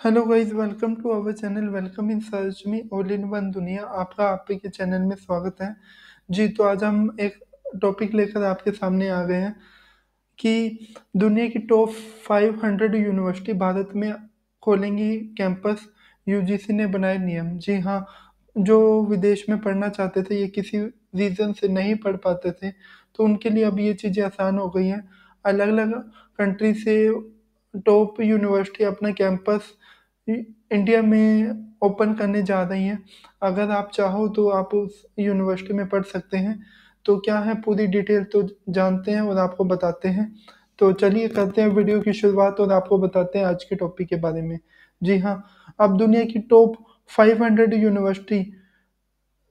Hello guys, welcome to our channel. Welcome in search me all in one दुनिया। आपका आप के channel में स्वागत है। जी, तो आज हम एक टॉपिक लेकर आपके सामने आ गए हैं कि दुनिया की टॉप 500 यूनिवर्सिटी भारत में खोलेंगी कैंपस। यूजीसी ने बनाए नियम। जी हाँ, जो विदेश में पढ़ना चाहते थे, ये किसी रीज़न से नहीं पढ़ पाते थे, तो उनके लिए अब ये चीज़ें आसान हो गई हैं। अलग अलग कंट्री से टॉप यूनिवर्सिटी अपना कैंपस इंडिया में ओपन करने जा रही हैं। अगर आप चाहो तो आप उस यूनिवर्सिटी में पढ़ सकते हैं। तो क्या है पूरी डिटेल तो जानते हैं और आपको बताते हैं। तो चलिए करते हैं वीडियो की शुरुआत और आपको बताते हैं आज के टॉपिक के बारे में। जी हाँ, अब दुनिया की टॉप 500 यूनिवर्सिटी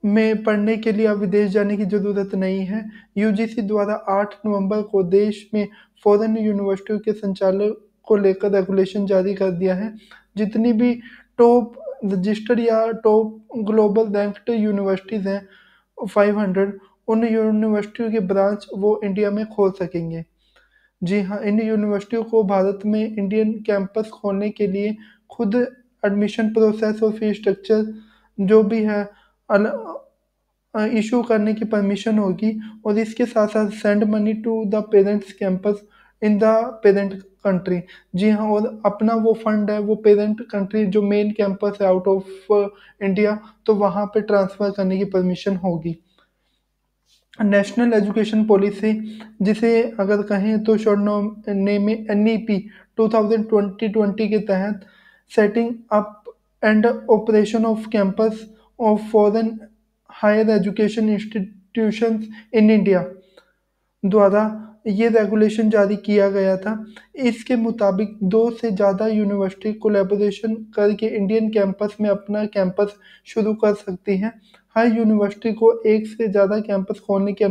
में पढ़ने के लिए अब विदेश जाने की ज़रूरत नहीं है। यूजीसी द्वारा 8 नवंबर को देश में फॉरेन यूनिवर्सिटियों के संचालन को लेकर रेगुलेशन जारी कर दिया है। जितनी भी टॉप रजिस्टर्ड या टॉप ग्लोबल रैंक्ड यूनिवर्सिटीज़ हैं 500, उन यूनिवर्सिटियों के ब्रांच वो इंडिया में खोल सकेंगे। जी हाँ, इन यूनिवर्सिटियों को भारत में इंडियन कैंपस खोलने के लिए खुद एडमिशन प्रोसेस और फीस स्ट्रक्चर जो भी है अल इश्यू करने की परमिशन होगी और इसके साथ-साथ send money to the parents campus in the parent country. जी हाँ, और अपना वो फंड है, वो पेरेंट कंट्री जो मेन कैंपस है आउट ऑफ इंडिया, तो वहाँ पे ट्रांसफ़र करने की परमिशन होगी। नेशनल एजुकेशन पॉलिसी, जिसे अगर कहें तो शॉर्ट नॉम नेम में एनईपी 2020 के तहत setting up and operation of campus of foreign higher education institutions in India द्वारा ये रेगुलेशन जारी किया गया था। इसके मुताबिक 2 से ज़्यादा यूनिवर्सिटी कोलैबोरेशन करके इंडियन कैंपस में अपना कैंपस शुरू कर सकती हैं। हर यूनिवर्सिटी को 1 से ज़्यादा कैंपस खोलने की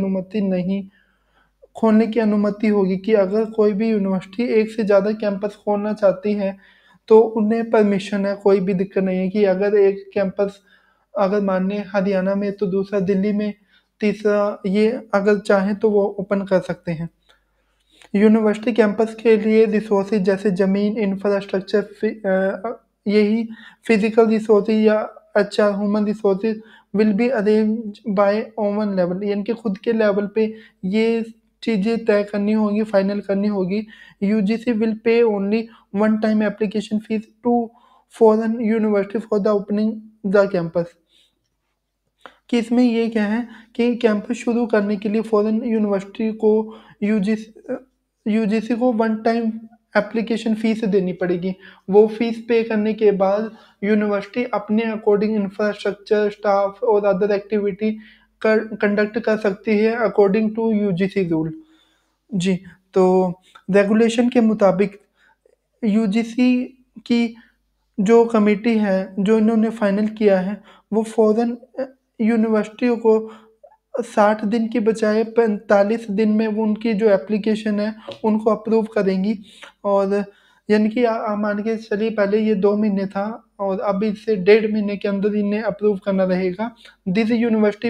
अनुमति होगी कि अगर कोई भी यूनिवर्सिटी 1 से ज़्यादा कैंपस खोलना चाहती है, तो उन्हें परमिशन है, कोई भी दिक्कत नहीं है कि अगर एक कैंपस अगर मान लें हरियाणा में तो दूसरा दिल्ली में, तीसरा ये अगर चाहें तो वो ओपन कर सकते हैं। यूनिवर्सिटी कैंपस के लिए रिसोर्सेज जैसे ज़मीन, इंफ्रास्ट्रक्चर यही फिज़िकल रिसोर्सेज या HR human resources will be arrange by oven level, यानी कि खुद के लेवल पे ये चीज़ें तय करनी होंगी, फाइनल करनी होगी। UGC will pay only one time application fees to foreign university for the opening the campus. कि इसमें ये क्या है कि कैंपस शुरू करने के लिए फॉरेन यूनिवर्सिटी को यूजीसी को वन टाइम एप्लीकेशन फ़ीस देनी पड़ेगी। वो फ़ीस पे करने के बाद यूनिवर्सिटी अपने अकॉर्डिंग इंफ्रास्ट्रक्चर, स्टाफ और अदर एक्टिविटी कंडक्ट कर सकती है अकॉर्डिंग टू यूजीसी रूल। जी, तो रेगुलेशन के मुताबिक यूजीसी की जो कमिटी है, जो इन्होंने फाइनल किया है, वो फॉरेन यूनिवर्सिटियों को 60 दिन की बजाय 45 दिन में वो उनकी जो एप्लीकेशन है, उनको अप्रूव करेंगी। और यानी कि आप मान के चलिए पहले ये 2 महीने था और अब इसे 1.5 महीने के अंदर इन्हें अप्रूव करना रहेगा। This university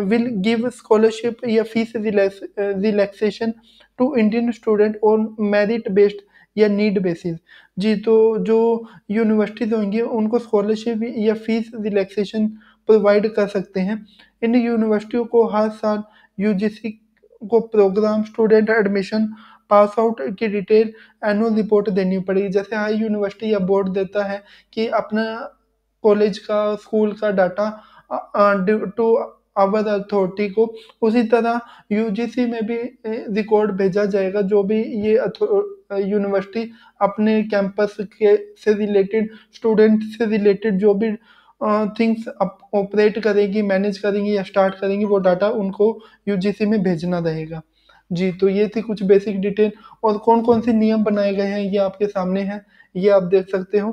will give scholarship या fees relaxation to Indian student on merit based या नीड बेसिस। जी, तो जो यूनिवर्सिटीज़ होंगी उनको स्कॉलरशिप या फीस रिलैक्सेशन प्रोवाइड कर सकते हैं। इन यूनिवर्सिटियों को हर साल यूजीसी को program, student admission, pass out की डिटेल, एनुअल रिपोर्ट देनी पड़ेगी। जैसे हर यूनिवर्सिटी या बोर्ड देता है कि अपना कॉलेज का, स्कूल का data due to our authority को, उसी तरह यूजीसी में भी रिकॉर्ड भेजा जाएगा जो भी ये यूनिवर्सिटी अपने कैंपस के से रिलेटेड, स्टूडेंट से रिलेटेड जो भी थिंग्स ऑपरेट करेगी, मैनेज करेंगी या स्टार्ट करेंगी, वो डाटा उनको यूजीसी में भेजना रहेगा। जी, तो ये थी कुछ बेसिक डिटेल और कौन-कौन से नियम बनाए गए हैं ये आपके सामने हैं, ये आप देख सकते हो।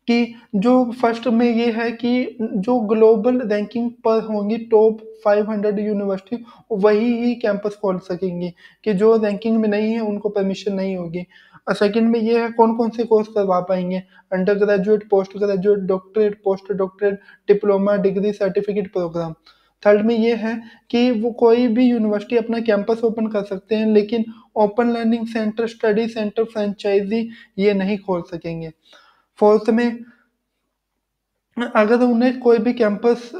कि जो फर्स्ट में ये है कि जो ग्लोबल रैंकिंग पर होंगी टॉप 500 यूनिवर्सिटी, वही ही कैंपस खोल सकेंगी, कि जो रैंकिंग में नहीं है उनको परमिशन नहीं होगी। सेकंड में ये है कौन-कौन से कोर्स करवा पाएँगे, under graduate, post graduate, doctorate, post doctorate, diploma, degree, certificate program. Third में ये है कि वो कोई भी यूनिवर्सिटी अपना कैंपस ओपन कर सकते हैं, लेकिन open learning centre, study centre, franchise ये नहीं खोल सकेंगे। फोर्थ में अगर उन्हें कोई भी कैंपस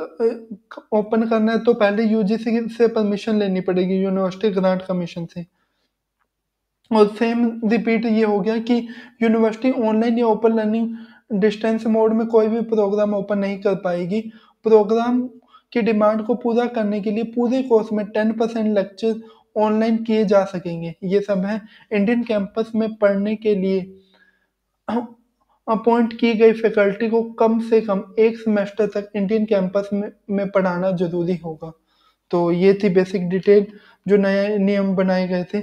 ओपन करना है तो पहले यूजीसी से परमिशन लेनी पड़ेगी, यूनिवर्सिटी ग्रांट कमीशन से। और सेम रिपीट ये हो गया कि यूनिवर्सिटी ऑनलाइन या ओपन लर्निंग डिस्टेंस मोड में कोई भी प्रोग्राम ओपन नहीं कर पाएगी। प्रोग्राम की डिमांड को पूरा करने के लिए पूरे कोर्स में 10% लेक्चर ऑनलाइन किए जा सकेंगे। ये सब है। इंडियन कैंपस में पढ़ने के लिए अपॉइंट की गई फैकल्टी को कम से कम 1 सेमेस्टर तक इंडियन कैंपस में पढ़ाना ज़रूरी होगा। तो ये थी बेसिक डिटेल जो नए नियम बनाए गए थे।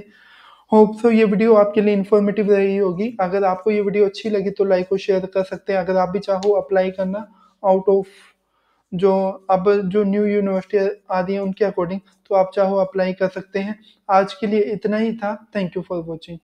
होप सो ये वीडियो आपके लिए इन्फॉर्मेटिव रही होगी। अगर आपको ये वीडियो अच्छी लगी तो लाइक और शेयर कर सकते हैं। अगर आप भी चाहो अप्लाई करना आउट ऑफ जो अब जो न्यू यूनिवर्सिटी आ रही है उनके अकॉर्डिंग, तो आप चाहो अप्लाई कर सकते हैं। आज के लिए इतना ही था। Thank you for watching.